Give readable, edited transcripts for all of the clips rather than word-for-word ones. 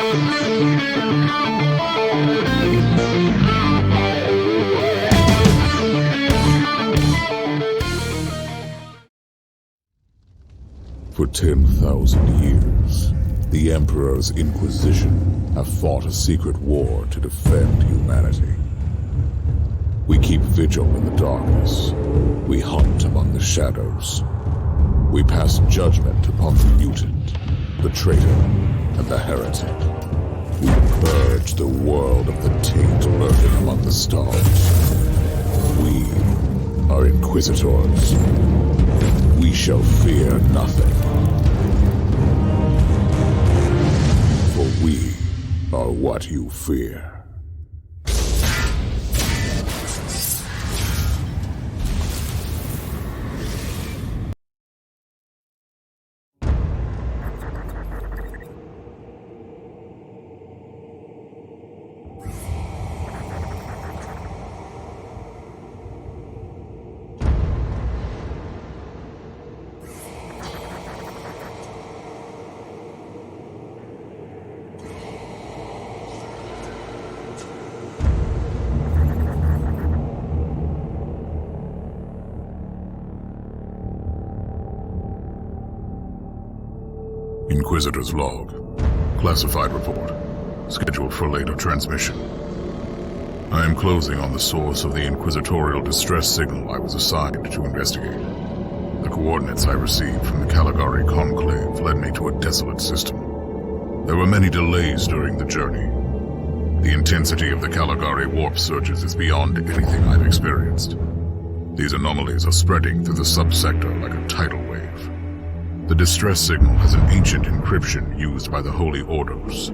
For 10,000 years, the Emperor's Inquisition have fought a secret war to defend humanity. We keep vigil in the darkness. We hunt among the shadows. We pass judgment upon the mutant, the traitor, and the heretic. We purge the world of the taint lurking among the stars. We are Inquisitors. We shall fear nothing. For we are what you fear. Inquisitor's log. Classified report. Scheduled for later transmission. I am closing on the source of the inquisitorial distress signal I was assigned to investigate. The coordinates I received from the Caligari Conclave led me to a desolate system. There were many delays during the journey. The intensity of the Caligari warp surges is beyond anything I've experienced. These anomalies are spreading through the subsector like a tidal wave. The distress signal has an ancient encryption used by the Holy Orders.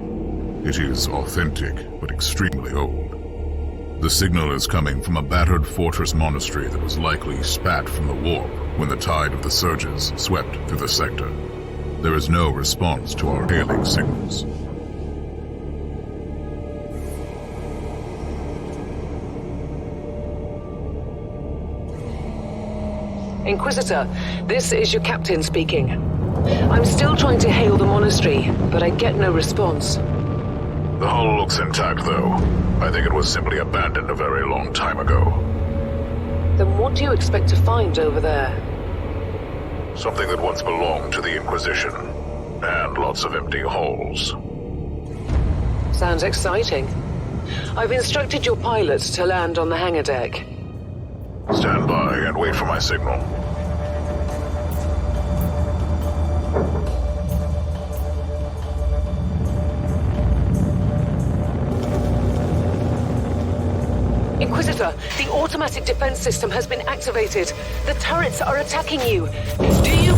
It is authentic, but extremely old. The signal is coming from a battered fortress monastery that was likely spat from the warp when the tide of the surges swept through the sector. There is no response to our hailing signals. Inquisitor, this is your captain speaking. I'm still trying to hail the monastery, but I get no response. The hull looks intact, though. I think it was simply abandoned a very long time ago. Then what do you expect to find over there? Something that once belonged to the Inquisition, and lots of empty halls. Sounds exciting. I've instructed your pilots to land on the hangar deck. Stand by and wait for my signal. Inquisitor, the automatic defense system has been activated. The turrets are attacking you. Do you...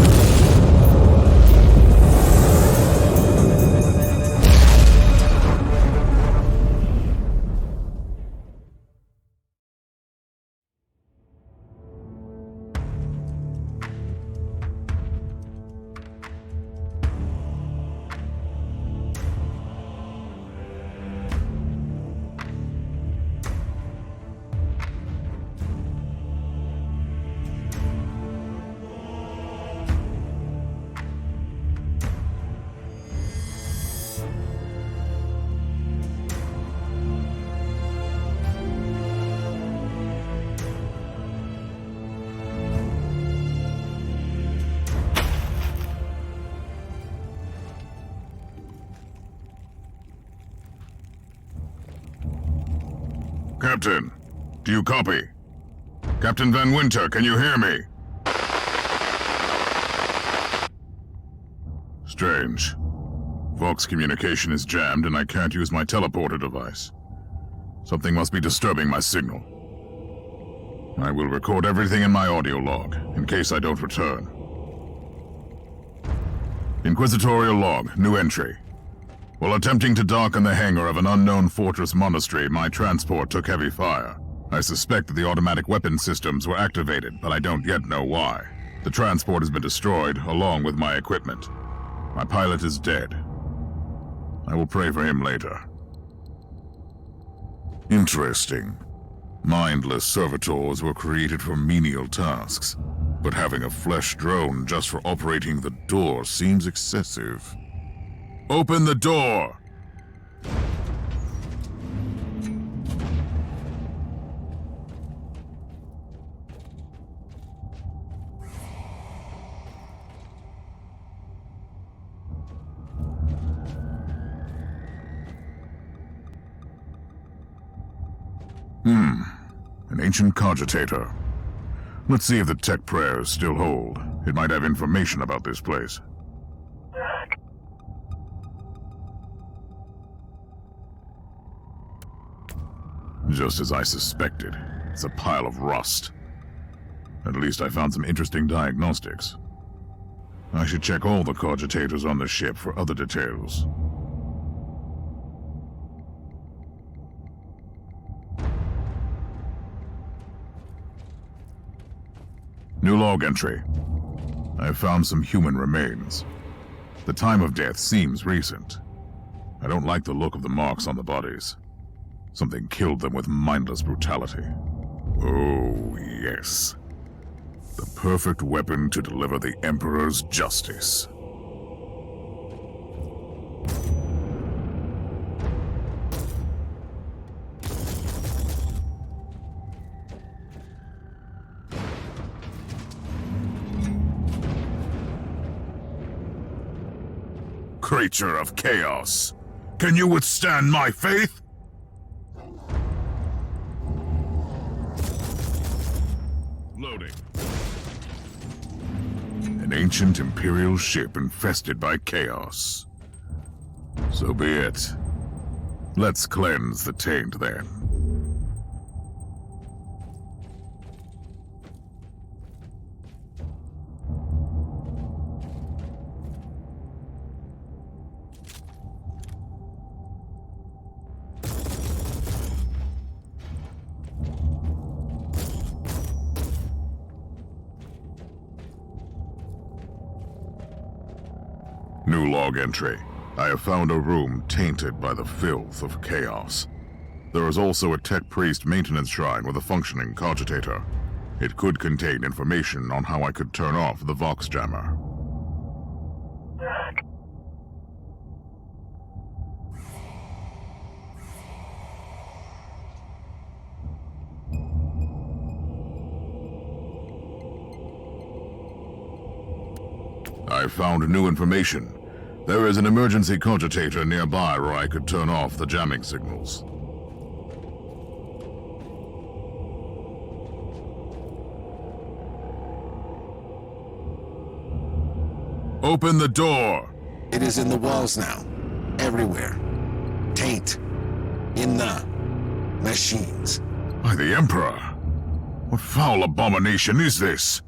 Captain, do you copy? Captain Van Winter, can you hear me? Strange. Vox communication is jammed and I can't use my teleporter device. Something must be disturbing my signal. I will record everything in my audio log, in case I don't return. Inquisitorial log, new entry. While attempting to dock in the hangar of an unknown fortress monastery, my transport took heavy fire. I suspect that the automatic weapon systems were activated, but I don't yet know why. The transport has been destroyed, along with my equipment. My pilot is dead. I will pray for him later. Interesting. Mindless servitors were created for menial tasks, but having a flesh drone just for operating the door seems excessive. Open the door! An ancient cogitator. Let's see if the tech prayers still hold. It might have information about this place. Just as I suspected, it's a pile of rust. At least I found some interesting diagnostics. I should check all the cogitators on the ship for other details. New log entry. I found some human remains. The time of death seems recent. I don't like the look of the marks on the bodies. Something killed them with mindless brutality. Oh, yes. The perfect weapon to deliver the Emperor's justice. Creature of chaos, can you withstand my faith? Loading. An ancient Imperial ship infested by chaos. So be it. Let's cleanse the taint then. New log entry. I have found a room tainted by the filth of chaos. There is also a tech priest maintenance shrine with a functioning cogitator. It could contain information on how I could turn off the Vox jammer. I found new information. There is an emergency cogitator nearby where I could turn off the jamming signals. Open the door! It is in the walls now. Everywhere. Taint. In the machines. By the Emperor! What foul abomination is this?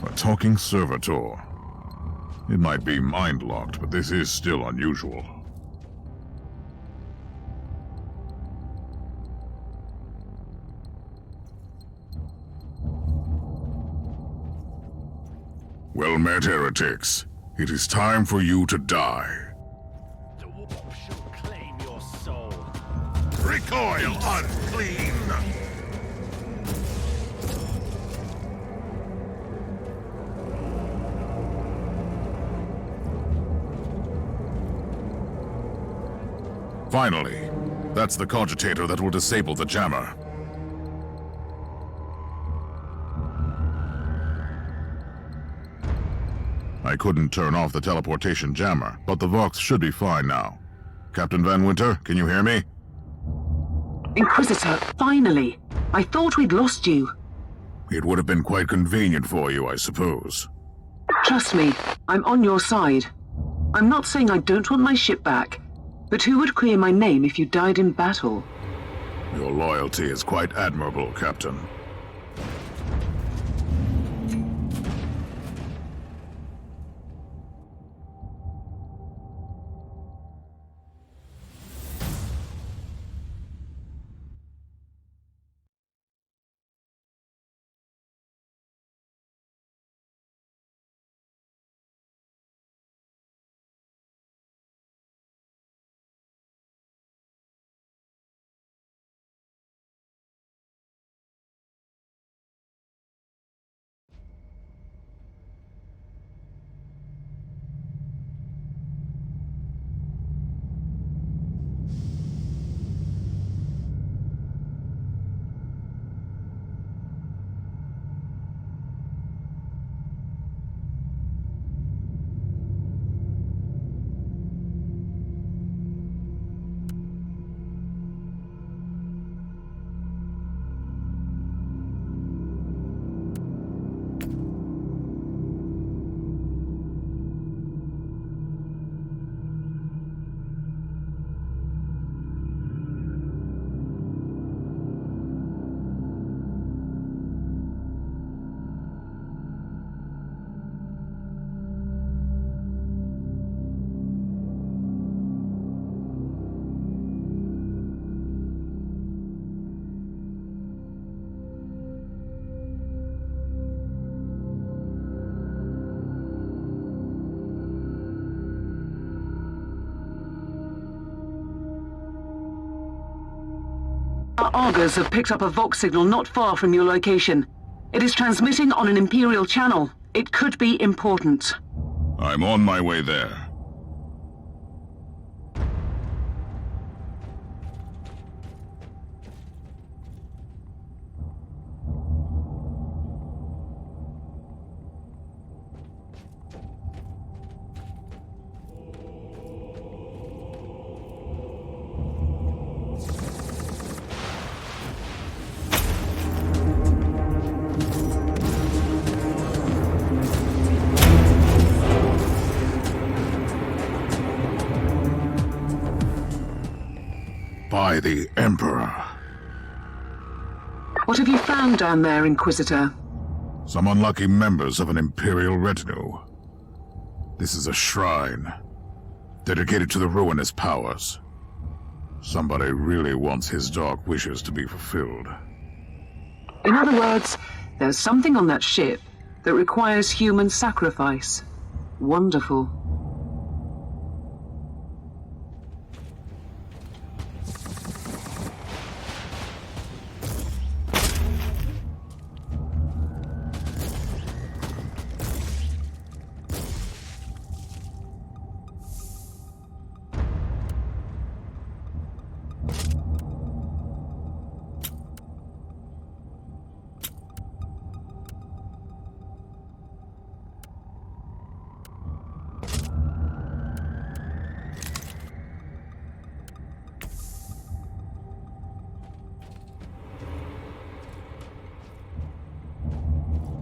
A talking servitor. It might be mind-locked, but this is still unusual. Well met, heretics. It is time for you to die. The warp shall claim your soul. Recoil, unclean! Finally, that's the cogitator that will disable the jammer. I couldn't turn off the teleportation jammer, but the Vox should be fine now. Captain Van Winter, can you hear me? Inquisitor, finally! I thought we'd lost you. It would have been quite convenient for you, I suppose. Trust me, I'm on your side. I'm not saying I don't want my ship back, but who would clear my name if you died in battle? Your loyalty is quite admirable, Captain. augurs have picked up a Vox signal not far from your location. It is transmitting on an Imperial channel. It could be important. I'm on my way there. By the Emperor. What have you found down there, Inquisitor? Some unlucky members of an Imperial retinue. This is a shrine, dedicated to the ruinous powers. Somebody really wants his dark wishes to be fulfilled. In other words, there's something on that ship that requires human sacrifice. Wonderful.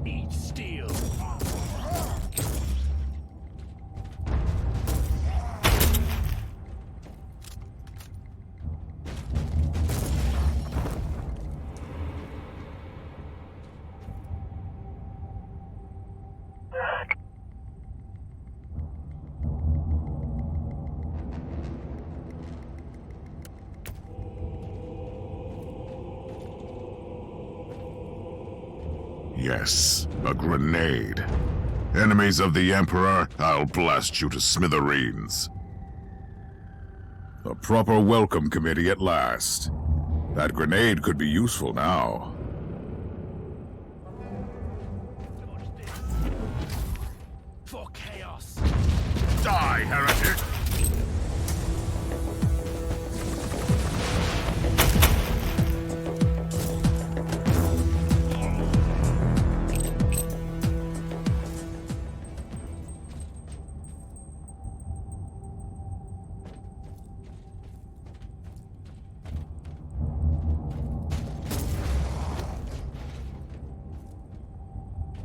Eat steel. Yes, a grenade. Enemies of the Emperor, I'll blast you to smithereens. A proper welcome committee at last. That grenade could be useful now. For chaos. Die, heretic!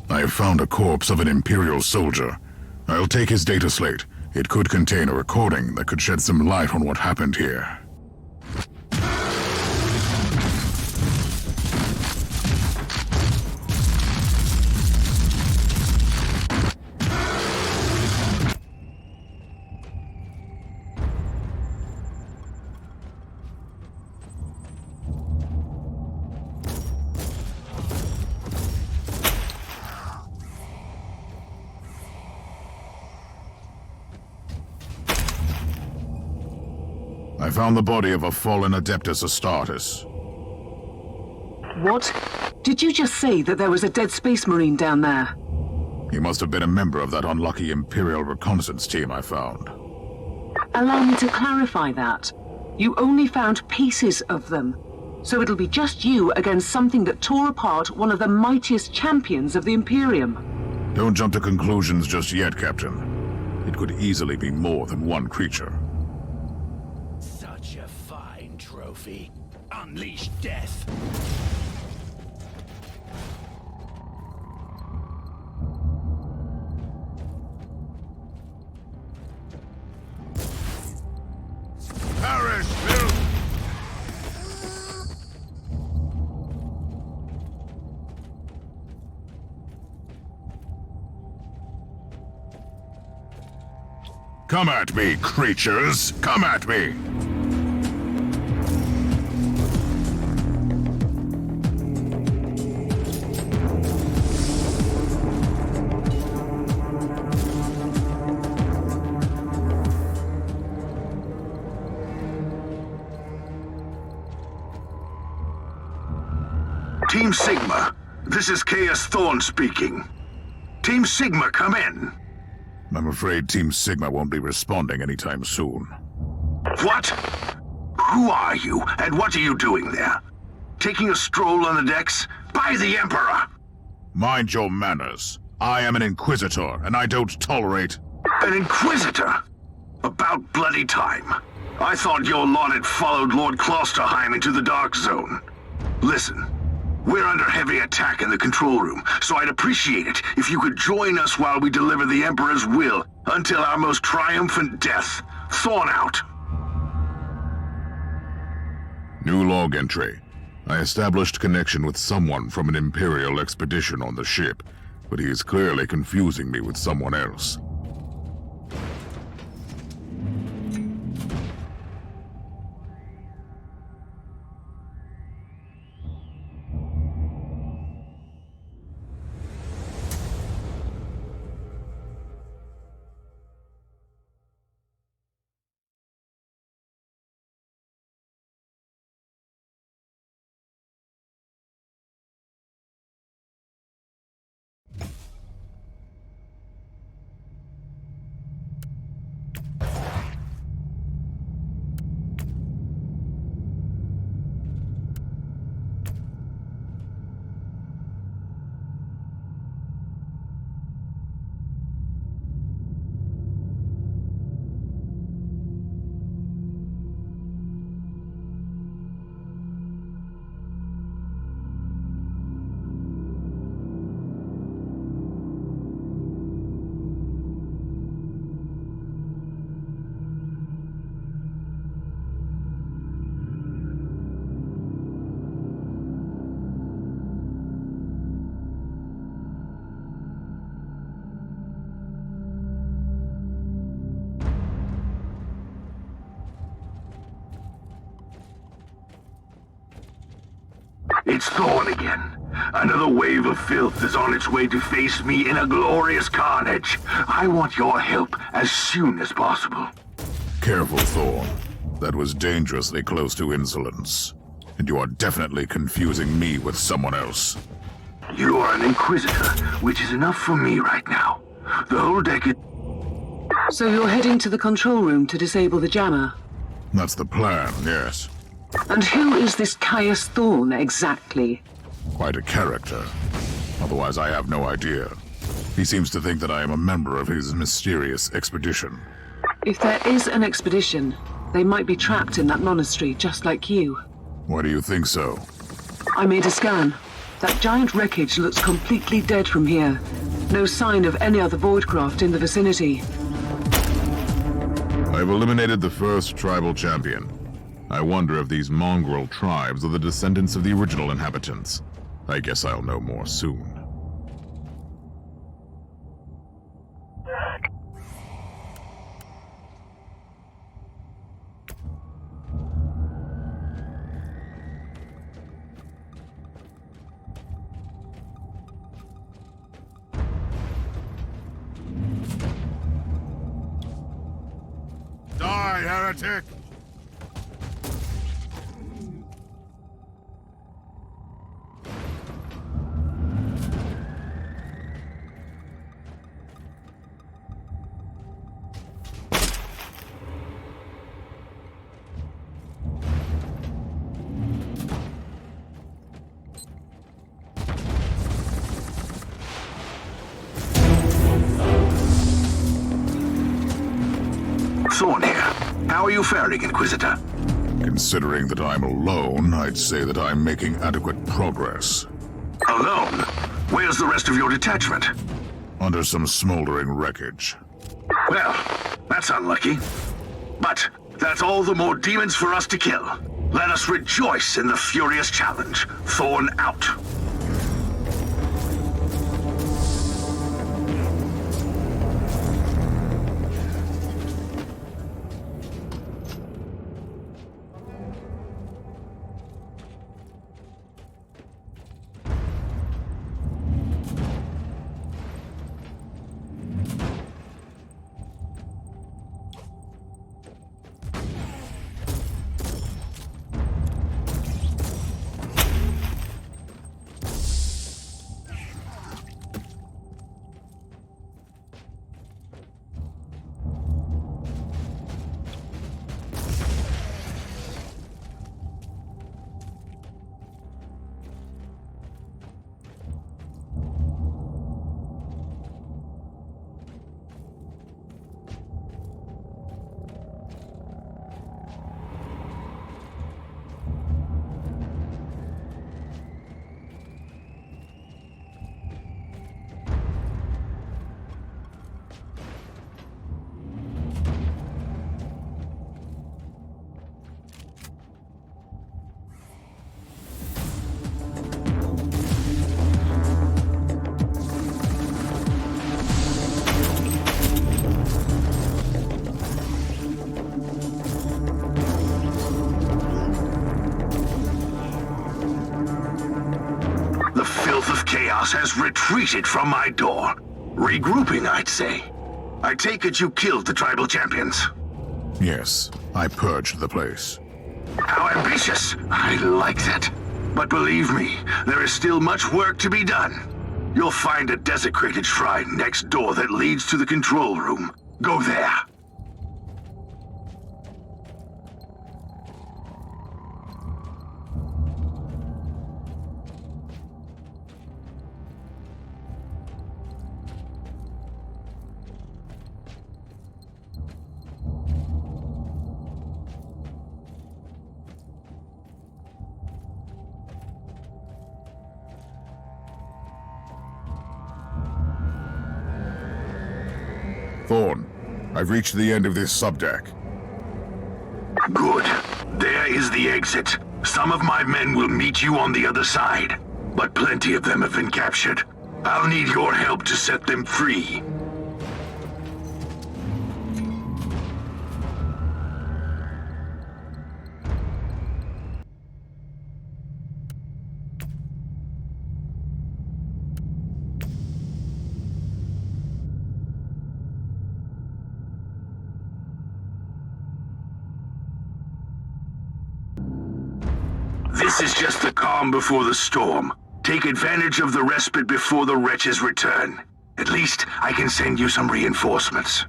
I have found a corpse of an Imperial soldier. I'll take his data slate. It could contain a recording that could shed some light on what happened here. I found the body of a fallen Adeptus Astartes. What? Did you just say that there was a dead space marine down there? He must have been a member of that unlucky Imperial reconnaissance team I found. Allow me to clarify that. You only found pieces of them. So it'll be just you against something that tore apart one of the mightiest champions of the Imperium. Don't jump to conclusions just yet, Captain. It could easily be more than one creature. Such a fine trophy. Unleash death. Perish, filth! Come at me, creatures! Come at me! Team Sigma, this is Chaos Thorn speaking. Team Sigma, come in. I'm afraid Team Sigma won't be responding anytime soon. What? Who are you, and what are you doing there? Taking a stroll on the decks? By the Emperor! Mind your manners. I am an Inquisitor, and I don't tolerate... An Inquisitor? About bloody time. I thought your lord had followed Lord Klosterheim into the Dark Zone. Listen, we're under heavy attack in the control room, so I'd appreciate it if you could join us while we deliver the Emperor's will until our most triumphant death. Thorn out. New log entry. I established connection with someone from an Imperial expedition on the ship, but he is clearly confusing me with someone else. It's Thorn again. Another wave of filth is on its way to face me in a glorious carnage. I want your help as soon as possible. Careful, Thorn. That was dangerously close to insolence. And you are definitely confusing me with someone else. You are an Inquisitor, which is enough for me right now. The whole deck is... So you're heading to the control room to disable the jammer? That's the plan, yes. And who is this Caius Thorn exactly? Quite a character. Otherwise, I have no idea. He seems to think that I am a member of his mysterious expedition. If there is an expedition, they might be trapped in that monastery just like you. Why do you think so? I made a scan. That giant wreckage looks completely dead from here. No sign of any other voidcraft in the vicinity. I've eliminated the first tribal champion. I wonder if these mongrel tribes are the descendants of the original inhabitants. I guess I'll know more soon. Die, heretic! Thorn here. How are you faring, Inquisitor? Considering that I'm alone, I'd say that I'm making adequate progress. Alone? Where's the rest of your detachment? Under some smoldering wreckage. Well, that's unlucky. But that's all the more demons for us to kill. Let us rejoice in the furious challenge. Thorn out. chaos has retreated from my door. Regrouping, I'd say. I take it you killed the tribal champions. Yes, I purged the place. How ambitious! I like that. But believe me, there is still much work to be done. You'll find a desecrated shrine next door that leads to the control room. Go there. Thorn, I've reached the end of this subdeck. Good. There is the exit. Some of my men will meet you on the other side, but plenty of them have been captured. I'll need your help to set them free. This is just the calm before the storm. Take advantage of the respite before the wretches return. At least, I can send you some reinforcements.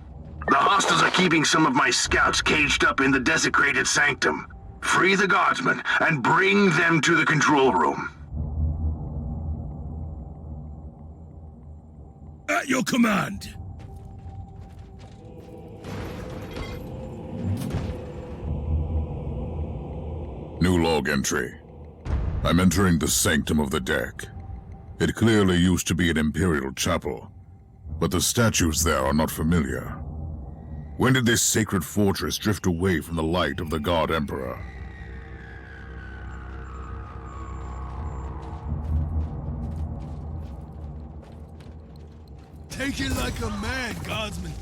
The hostiles are keeping some of my scouts caged up in the desecrated sanctum. Free the guardsmen and bring them to the control room. At your command! New log entry. I'm entering the sanctum of the deck. It clearly used to be an imperial chapel, but the statues there are not familiar. When did this sacred fortress drift away from the light of the God Emperor? Take it like a man, guardsman.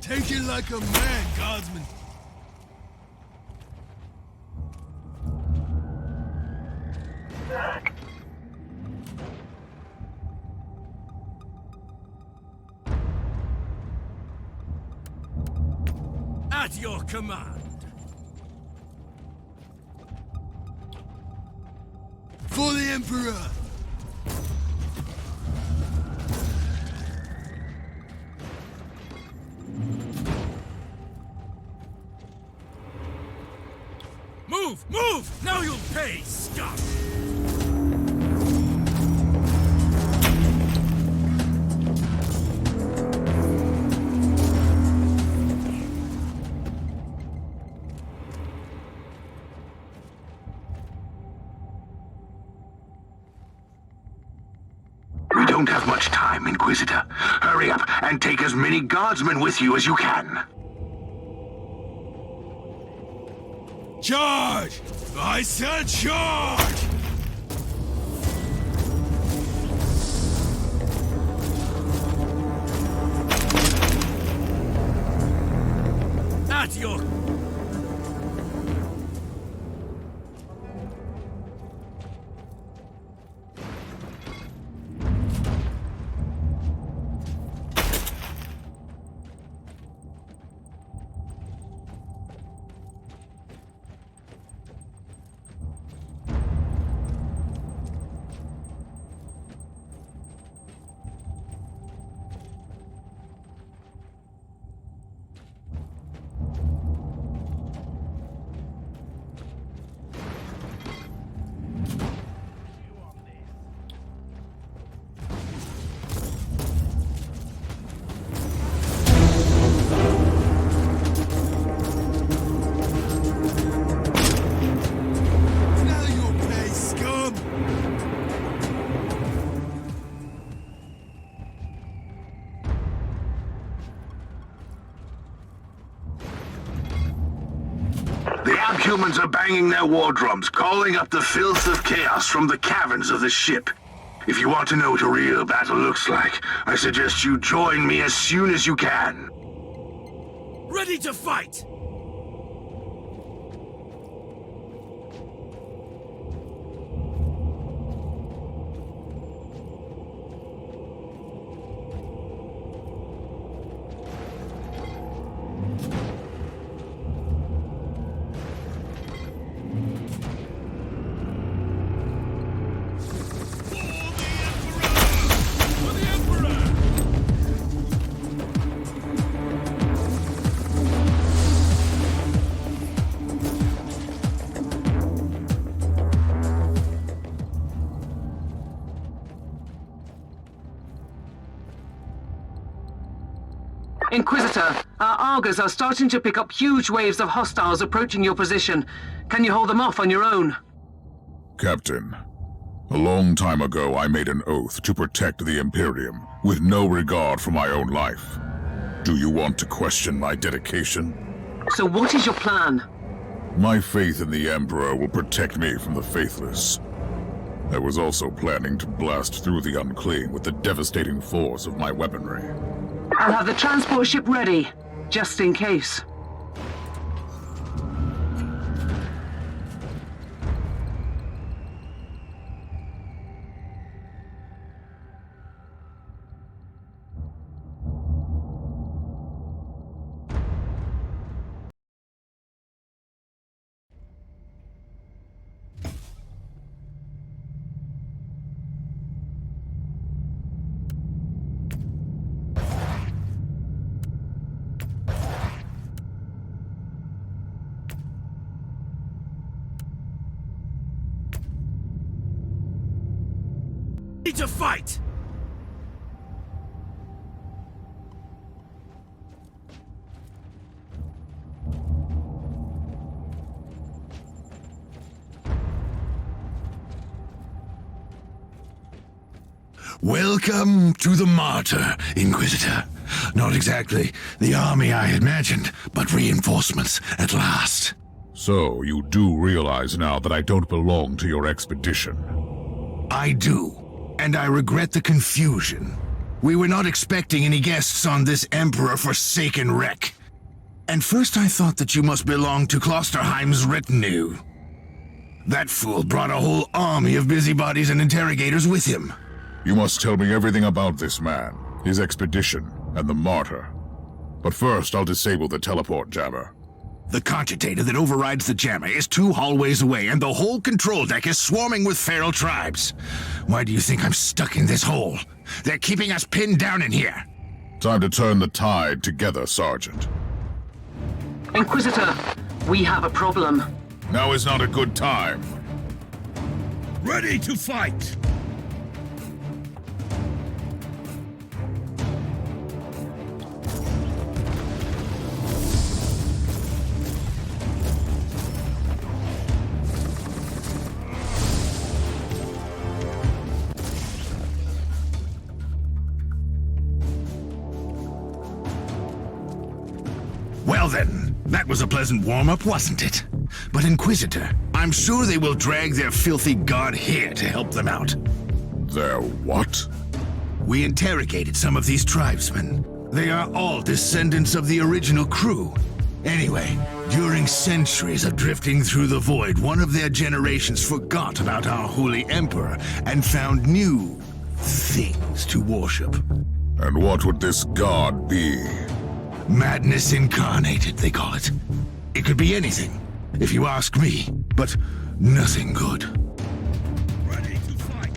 Take it like a man, guardsman. At your command. For the Emperor. Move! Move! Now you'll pay, scum! We don't have much time, Inquisitor. Hurry up and take as many guardsmen with you as you can. Charge! I said charge! At your... humans are banging their war drums, calling up the filth of chaos from the caverns of the ship. If you want to know what a real battle looks like, I suggest you join me as soon as you can. Ready to fight! Inquisitor, our Argos are starting to pick up huge waves of hostiles approaching your position. Can you hold them off on your own? Captain, a long time ago I made an oath to protect the Imperium, with no regard for my own life. Do you want to question my dedication? So what is your plan? My faith in the Emperor will protect me from the faithless. I was also planning to blast through the unclean with the devastating force of my weaponry. I'll have the transport ship ready, just in case. Ready to fight! Welcome to the Martyr, Inquisitor. Not exactly the army I imagined, but reinforcements at last. So, you do realize now that I don't belong to your expedition? I do, and I regret the confusion. We were not expecting any guests on this Emperor-forsaken wreck. And first I thought that you must belong to Klosterheim's retinue. That fool brought a whole army of busybodies and interrogators with him. You must tell me everything about this man, his expedition, and the Martyr. But first, I'll disable the teleport jammer. The cogitator that overrides the jammer is 2 hallways away, and the whole control deck is swarming with feral tribes. Why do you think I'm stuck in this hole? They're keeping us pinned down in here. Time to turn the tide together, Sergeant. Inquisitor, we have a problem. Now is not a good time. Ready to fight! Well then, that was a pleasant warm-up, wasn't it? But Inquisitor, I'm sure they will drag their filthy god here to help them out. Their what? We interrogated some of these tribesmen. They are all descendants of the original crew. Anyway, during centuries of drifting through the void, one of their generations forgot about our holy emperor and found new things to worship. And what would this god be? Madness incarnated, they call it. It could be anything, if you ask me, but nothing good. Ready to fight!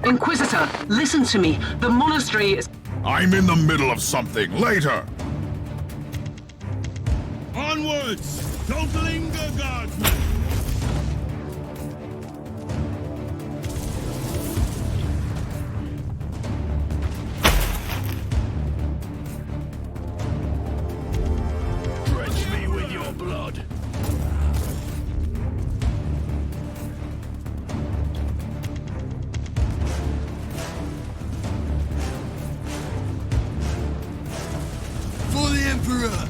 Inquisitor, listen to me. The monastery is... I'm in the middle of something. Later! Onwards! Don't linger, guardsmen! Drench me with your blood! For the Emperor!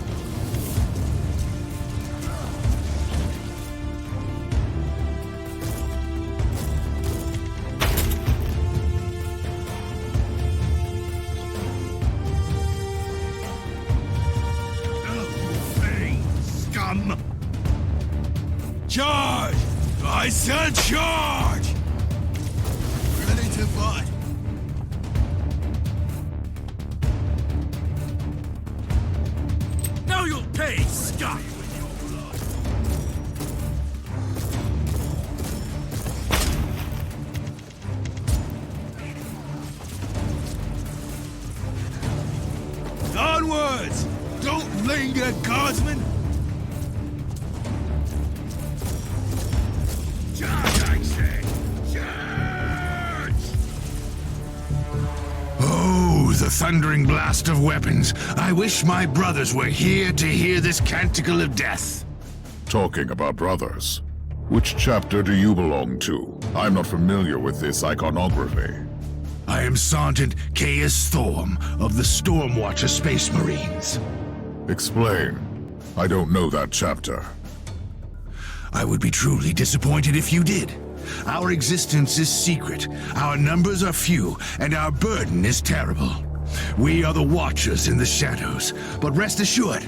I said charge! Ready to fight. Now you'll pay, Scott! Onwards! Don't linger, guardsmen! Charge, I say! Charge! Oh, the thundering blast of weapons. I wish my brothers were here to hear this canticle of death. Talking about brothers, which chapter do you belong to? I'm not familiar with this iconography. I am Sergeant Caius Thorm of the Stormwatcher Space Marines. Explain. I don't know that chapter. I would be truly disappointed if you did. Our existence is secret, our numbers are few, and our burden is terrible. We are the Watchers in the shadows, but rest assured,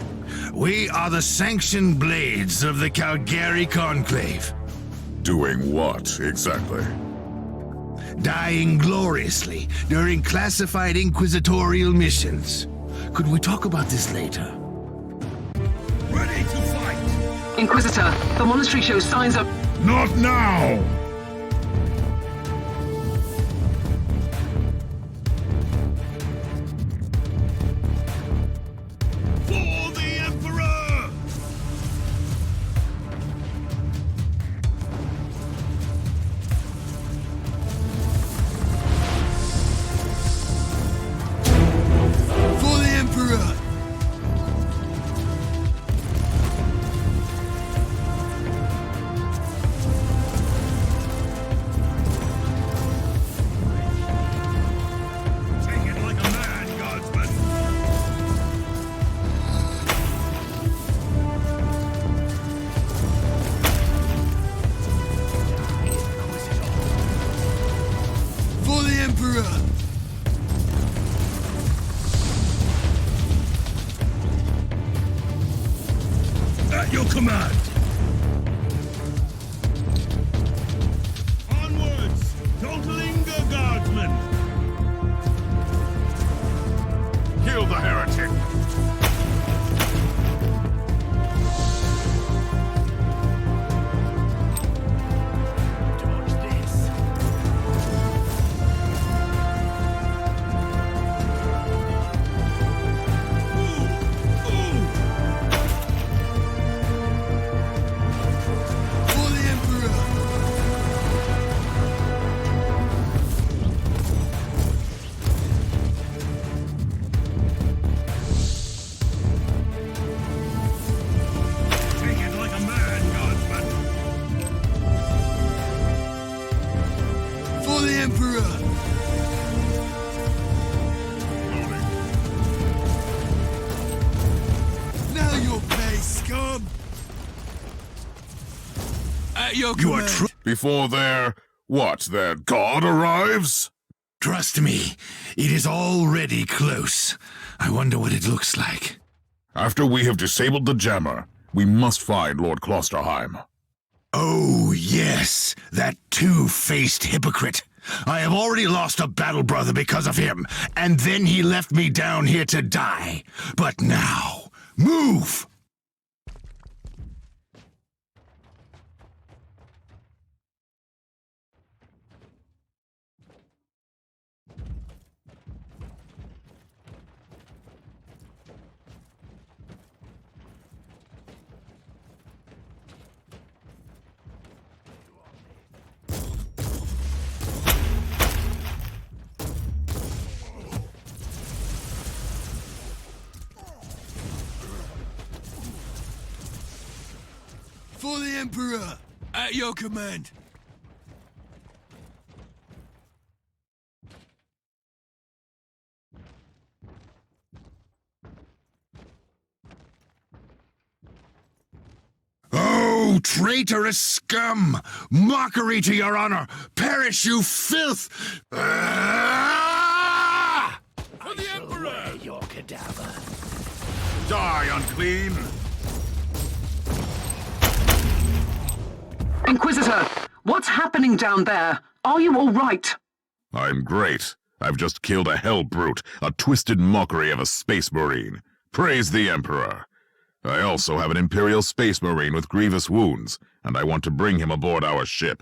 we are the sanctioned blades of the Calgary Conclave. Doing what, exactly? Dying gloriously during classified inquisitorial missions. Could we talk about this later? Ready to fight! Inquisitor, the monastery shows signs of... Not now! For the Emperor! For the Emperor! Take it like a man, Guardsman! For the Emperor! At your command! Onwards! Don't linger, Guardsmen! Kill the heretic! Dodge this. For the Emperor! Take it like a man, Guardsman! For the Emperor! Now you'll pay, scum! At your command! Before their god arrives? Trust me, it is already close. I wonder what it looks like. After we have disabled the jammer, we must find Lord Klosterheim. Oh, yes, that two-faced hypocrite. I have already lost a battle brother because of him, and then he left me down here to die. But now, move! For the Emperor! At your command! Oh, traitorous scum! Mockery to your honor! Perish, you filth! Ah! For the Emperor! Your cadaver. Die, unclean! Inquisitor, What's happening down there? Are you all right? I'm great. I've just killed a hell brute, a twisted mockery of a space marine. Praise the Emperor. I also have an Imperial space marine with grievous wounds, and I want to bring him aboard our ship.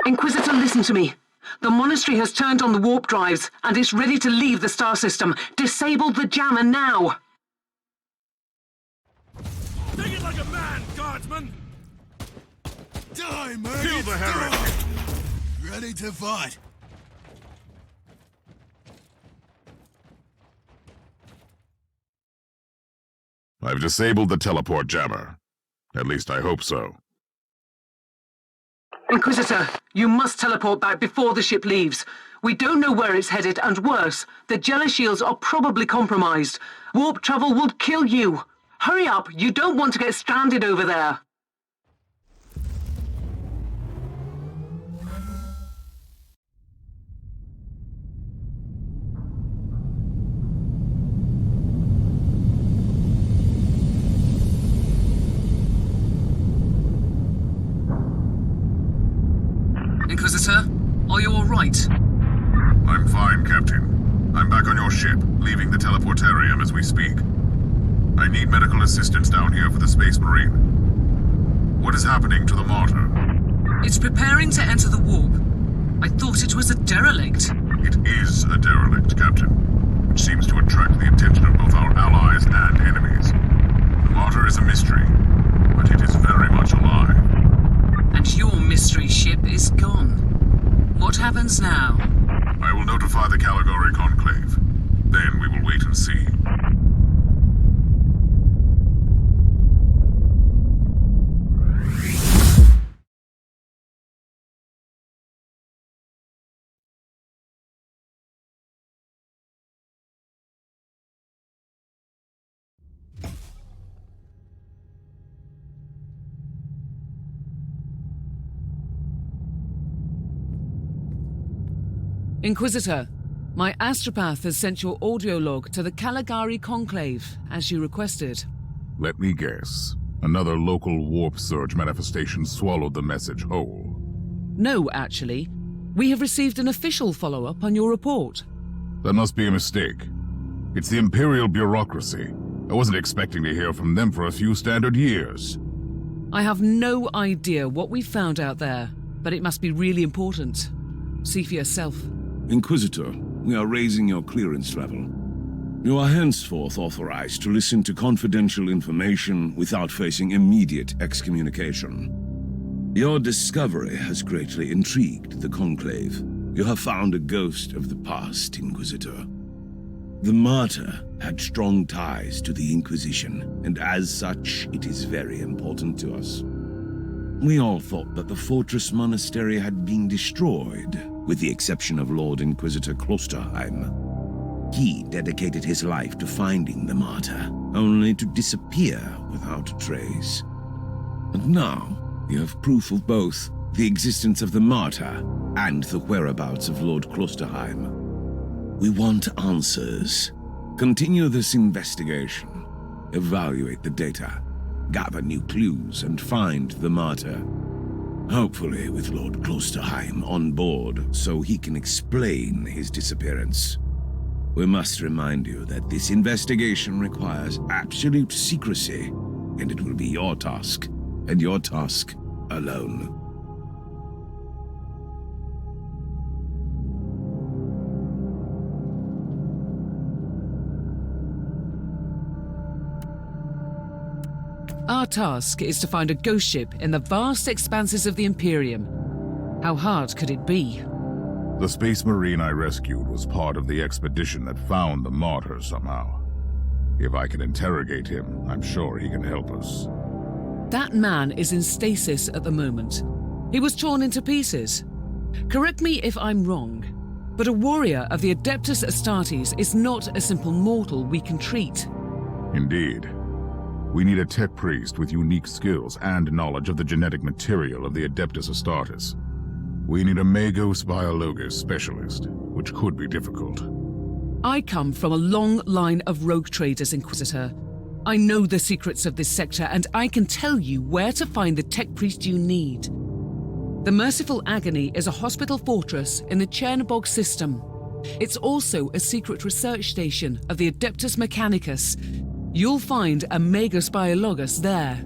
Inquisitor, listen to me. The monastery has turned on the warp drives, and is ready to leave the star system. Disable the jammer now! Take it like a man, guardsman! Die, man! Kill the heretic! Ready to fight. I've disabled the teleport jammer. At least I hope so. Inquisitor, you must teleport back before the ship leaves. We don't know where it's headed, and worse, the Jella shields are probably compromised. Warp travel would kill you. Hurry up, you don't want to get stranded over there. Inquisitor, are you all right? I'm fine, Captain. I'm back on your ship, leaving the teleportarium as we speak. I need medical assistance down here for the Space Marine. What is happening to the Martyr? It's preparing to enter the warp. I thought it was a derelict. It is a derelict, Captain, which seems to attract the attention of both our allies and enemies. The Martyr is a mystery, but it is very much alive. And your mystery ship is gone. What happens now? I will notify the Caligari Conclave. Then we will wait and see. Inquisitor, my astropath has sent your audio log to the Caligari Conclave, as you requested. Let me guess. Another local warp surge manifestation swallowed the message whole. No, actually. We have received an official follow-up on your report. That must be a mistake. It's the Imperial bureaucracy. I wasn't expecting to hear from them for a few standard years. I have no idea what we found out there, but it must be really important. See for yourself. Inquisitor, we are raising your clearance level. You are henceforth authorized to listen to confidential information without facing immediate excommunication. Your discovery has greatly intrigued the Conclave. You have found a ghost of the past, Inquisitor. The Martyr had strong ties to the Inquisition, and as such, it is very important to us. We all thought that the Fortress Monastery had been destroyed, with the exception of Lord Inquisitor Klosterheim. He dedicated his life to finding the Martyr, only to disappear without a trace. And now, you have proof of both the existence of the Martyr and the whereabouts of Lord Klosterheim. We want answers. Continue this investigation. Evaluate the data. Gather new clues and find the Martyr. Hopefully with Lord Klosterheim on board so he can explain his disappearance. We must remind you that this investigation requires absolute secrecy, and it will be your task, and your task alone. Our task is to find a ghost ship in the vast expanses of the Imperium. How hard could it be? The Space Marine I rescued was part of the expedition that found the Martyr somehow. If I can interrogate him, I'm sure he can help us. That man is in stasis at the moment. He was torn into pieces. Correct me if I'm wrong, but a warrior of the Adeptus Astartes is not a simple mortal we can treat. Indeed. We need a tech priest with unique skills and knowledge of the genetic material of the Adeptus Astartes. We need a Magos Biologos specialist, which could be difficult. I come from a long line of rogue traders, Inquisitor. I know the secrets of this sector, and I can tell you where to find the tech priest you need. The Merciful Agony is a hospital fortress in the Chernobog system. It's also a secret research station of the Adeptus Mechanicus. You'll find a Magus Biologus there.